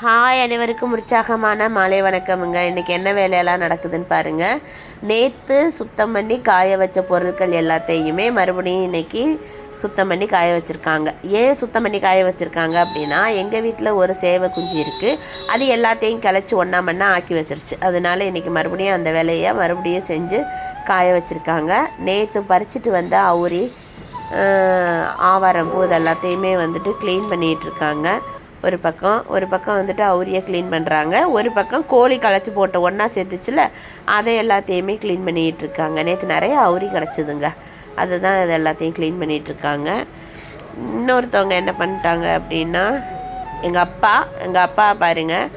Hi, அனைவருக்கும் உற்சாகமான மாலை வணக்கமுங்க. இன்றைக்கி என்ன வேலையெல்லாம் நடக்குதுன்னு பாருங்கள். நேற்று சுத்தம் பண்ணி காய வச்ச பொருட்கள் எல்லாத்தையுமே மறுபடியும் இன்றைக்கி சுத்தம் பண்ணி காய வச்சுருக்காங்க. ஏன் சுத்தம் பண்ணி காய வச்சுருக்காங்க அப்படின்னா, எங்கள் வீட்டில் ஒரு சேவை குஞ்சு இருக்குது. அது எல்லாத்தையும் கிளச்சி ஒன்றா மண்ணா ஆக்கி வச்சிருச்சு. அதனால் இன்றைக்கி மறுபடியும் அந்த வேலையை மறுபடியும் செஞ்சு காய வச்சுருக்காங்க. நேற்று பறிச்சிட்டு வந்த அவுரி, ஆவாரம் பூ எல்லாத்தையுமே வந்துட்டு க்ளீன் பண்ணிகிட்ருக்காங்க. ஒரு பக்கம் வந்துட்டு அவுரியை க்ளீன் பண்ணுறாங்க. ஒரு பக்கம் கோழி களைச்சி போட்ட ஒன்றா சேர்த்துச்சுல, அதை எல்லாத்தையுமே க்ளீன் பண்ணிகிட்ருக்காங்க. நேற்று நிறைய அவுரி கிடச்சிதுங்க. அதுதான் இது எல்லாத்தையும் க்ளீன் பண்ணிகிட்ருக்காங்க. இன்னொருத்தவங்க என்ன பண்ணிட்டாங்க அப்படின்னா, எங்கள் அப்பா பாருங்கள்,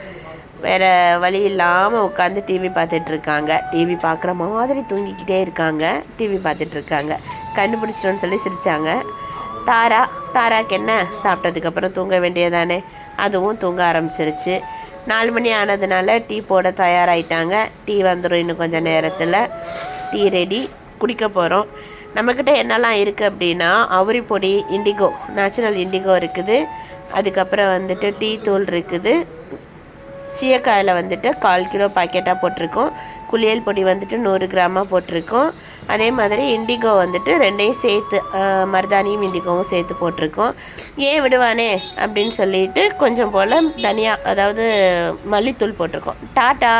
வேறு வழி இல்லாமல் உட்காந்து டிவி பார்த்துட்ருக்காங்க. டிவி பார்க்குற மாதிரி தூங்கிக்கிட்டே இருக்காங்க. டிவி பார்த்துட்ருக்காங்க. கண்டுபிடிச்சிட்டோன்னு சொல்லி சிரித்தாங்க. தாராக்கு என்ன, சாப்பிட்டதுக்கப்புறம் தூங்க வேண்டியதானே. அதுவும் தூங்க ஆரம்பிச்சிருச்சு. 4 மணி ஆனதுனால டீ போட தயாராகிட்டாங்க. டீ வந்துடும் இன்னும் கொஞ்சம் நேரத்தில். டீ ரெடி, குடிக்க போகிறோம். நம்மக்கிட்ட என்னெல்லாம் இருக்குது அப்படின்னா, அவுரி பொடி, இண்டிகோ, நேச்சுரல் இண்டிகோ இருக்குது. அதுக்கப்புறம் வந்துட்டு டீ தூள் இருக்குது. சீயக்காயில் வந்துட்டு 1/4 கிலோ பாக்கெட்டாக போட்டிருக்கோம். குளியல் பொடி வந்துட்டு 100 கிராமாக போட்டிருக்கோம். அதே மாதிரி இண்டிகோ வந்துட்டு 2ஐயும் சேர்த்து, மருதாணியும் இண்டிகோவும் சேர்த்து போட்டிருக்கோம். ஏன் விடுவானே அப்படின்னு சொல்லிட்டு கொஞ்சம் போல் தனியாக, அதாவது மல்லித்தூள் போட்டிருக்கோம். டாட்டா.